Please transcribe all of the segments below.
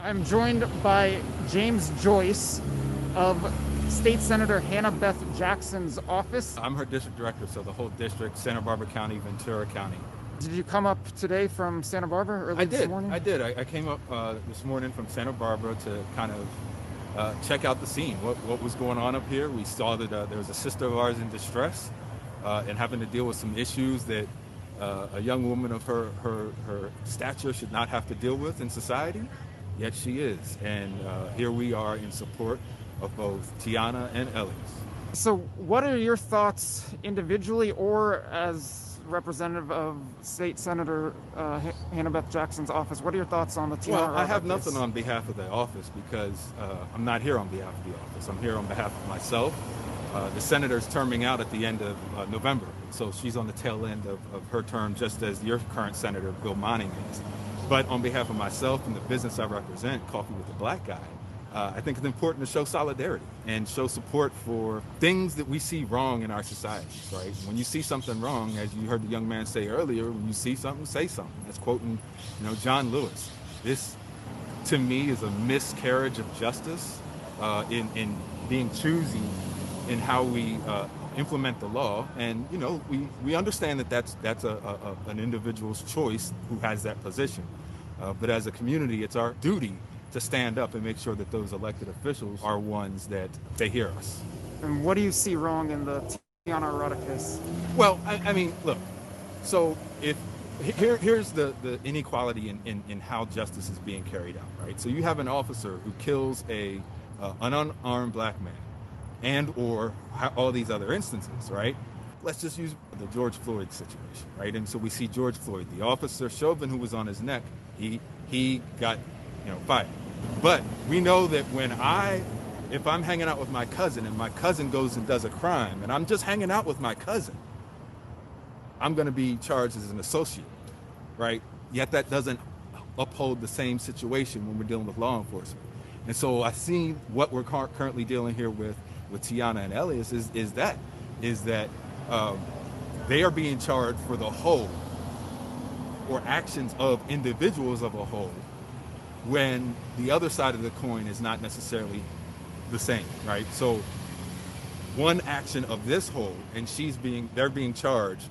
I'm joined by James Joyce of State Senator Hannah Beth Jackson's office. I'm her district director, so the whole district, Santa Barbara County, Ventura County. Did you come up today from Santa Barbara early this morning? I did. I came up this morning from Santa Barbara to kind of check out the scene, what was going on up here. We saw that there was a sister of ours in distress and having to deal with some issues that a young woman of her stature should not have to deal with in society, yet she is. And here we are in support of both Tianna and Elias. So what are your thoughts individually or as representative of State Senator Hannah Beth Jackson's office? What are your thoughts on the Tianna Arata Well, I have case? nothing on behalf of the office because I'm not here on behalf of the office. I'm here on behalf of myself. The senator's terming out at the end of November, so she's on the tail end of her term, just as your current senator, Bill Monning, is. But on behalf of myself and the business I represent, Coffee with the Black Guy, I think it's important to show solidarity and show support for things that we see wrong in our societies, right? When you see something wrong, as you heard the young man say earlier, when you see something, say something. That's quoting, John Lewis. This, to me, is a miscarriage of justice in being choosy in how we implement the law. And, we understand that that's an individual's choice who has that position. But as a community, it's our duty to stand up and make sure that those elected officials are ones that they hear us. And what do you see wrong in the Tianna Arata case? Well, I mean, look, so here's the inequality in how justice is being carried out, right? So you have an officer who kills an unarmed black man and or all these other instances, right? Let's just use the George Floyd situation, right? And so we see George Floyd, the officer, Chauvin, who was on his neck, he got fired. But we know that if I'm hanging out with my cousin and my cousin goes and does a crime and I'm just hanging out with my cousin, I'm going to be charged as an associate, right? Yet that doesn't uphold the same situation when we're dealing with law enforcement. And so I see what we're currently dealing here with Tianna and Elias is that they are being charged for the whole or actions of individuals of a whole, when the other side of the coin is not necessarily the same, right? So one action of this whole, and they're being charged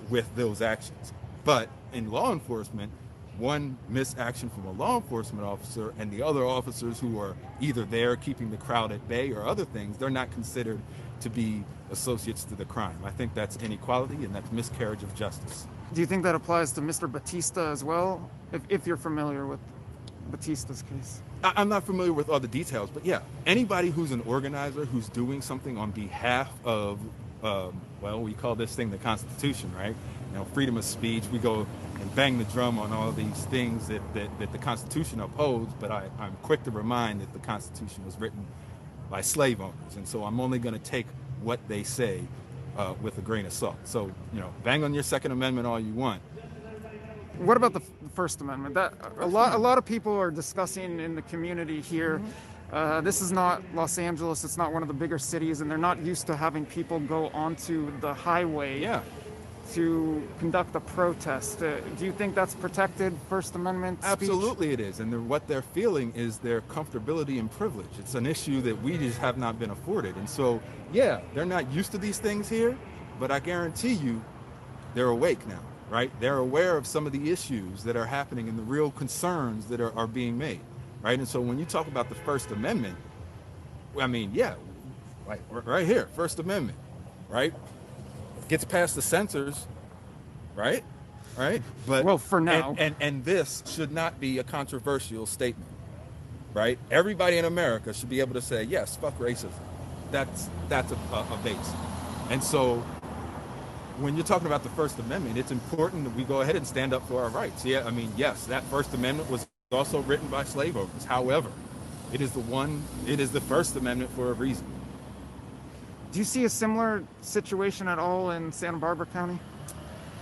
with those actions. But in law enforcement, one misaction from a law enforcement officer and the other officers who are either there keeping the crowd at bay or other things, they're not considered to be associates to the crime. I think that's inequality and that's miscarriage of justice. Do you think that applies to Mr. Batista as well, if you're familiar with Batista's case? I'm not familiar with all the details, but yeah, anybody who's an organizer who's doing something on behalf of, we call this thing the Constitution, right? Freedom of speech. We go and bang the drum on all these things that the Constitution upholds, but I'm quick to remind that the Constitution was written by slave owners, and so I'm only going to take what they say with a grain of salt. So, bang on your Second Amendment all you want. What about the First Amendment? That a lot of people are discussing in the community here. This is not Los Angeles. It's not one of the bigger cities, and they're not used to having people go onto the highway to conduct a protest. Do you think that's protected First Amendment speech? Absolutely it is. And what they're feeling is their comfortability and privilege. It's an issue that we just have not been afforded. And so, they're not used to these things here, but I guarantee you they're awake now, right? They're aware of some of the issues that are happening and the real concerns that are being made, right? And so when you talk about the First Amendment, I mean, like right here, First Amendment, right? Gets past the censors, right? But well, for now, and this should not be a controversial statement, right? Everybody in America should be able to say, yes, fuck racism. That's a base. And so when you're talking about the First Amendment, it's important that we go ahead and stand up for our rights. Yes, that First Amendment was also written by slave owners. However, it is the First Amendment for a reason. Do you see a similar situation at all in Santa Barbara County?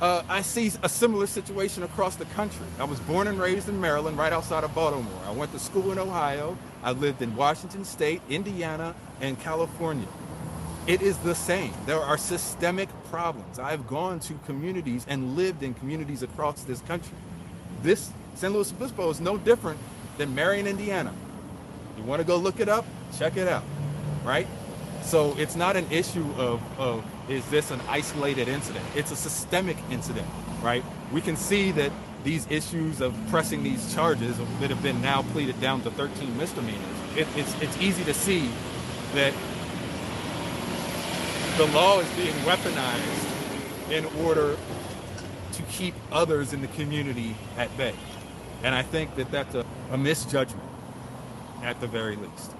I see a similar situation across the country. I was born and raised in Maryland, right outside of Baltimore. I went to school in Ohio. I lived in Washington State, Indiana, and California. It is the same. There are systemic problems. I've gone to communities and lived in communities across this country. This San Luis Obispo is no different than Marion, Indiana. You want to go look it up? Check it out, right? So it's not an issue of is this an isolated incident? It's a systemic incident, right? We can see that these issues of pressing these charges that have been now pleaded down to 13 misdemeanors. It's easy to see that the law is being weaponized in order to keep others in the community at bay. And I think that that's a misjudgment at the very least.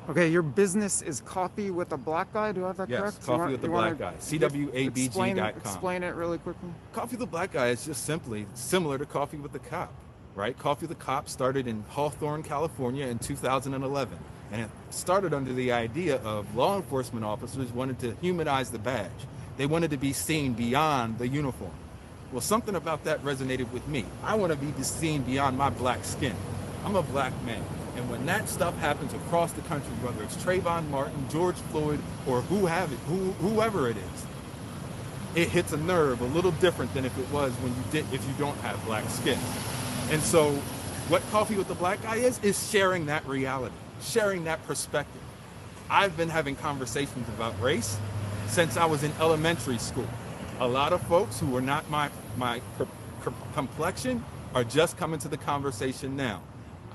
Okay, your business is Coffee with a Black Guy. Do I have that correct? Yes, Coffee with the Black Guy. CWABG.com. Explain it really quickly. Coffee with the Black Guy is just simply similar to Coffee with the Cop, right? Coffee with the Cop started in Hawthorne, California in 2011. And it started under the idea of law enforcement officers wanted to humanize the badge. They wanted to be seen beyond the uniform. Well, something about that resonated with me. I want to be seen beyond my black skin. I'm a black man. And when that stuff happens across the country, whether it's Trayvon Martin, George Floyd, or whoever it is, it hits a nerve a little different than if it was if you don't have black skin. And so what Coffee with the Black Guy is sharing that reality, sharing that perspective. I've been having conversations about race since I was in elementary school. A lot of folks who are not my complexion are just coming to the conversation now.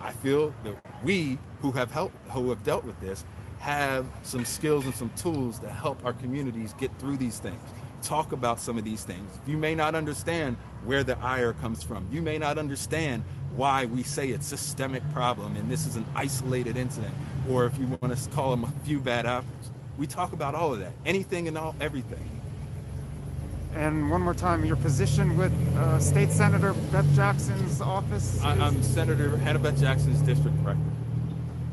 I feel that we who have dealt with this have some skills and some tools to help our communities get through these things. Talk about some of these things. You may not understand where the ire comes from. You may not understand why we say it's a systemic problem and this is an isolated incident, or if you want to call them a few bad apples. We talk about all of that, anything and everything. And one more time, your position with State Senator Beth Jackson's office? I'm Senator Hannah Beth Jackson's district director.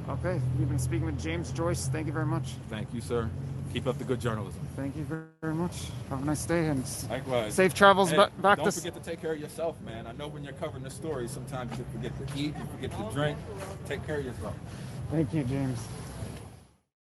Okay, you've been speaking with James Joyce. Thank you very much. Thank you, sir. Keep up the good journalism. Thank you very much. Have a nice day and likewise. Safe travels back don't to. Forget to take care of yourself, man. I know when you're covering the story, sometimes you forget to eat, you forget to drink. Take care of yourself. Thank you, James.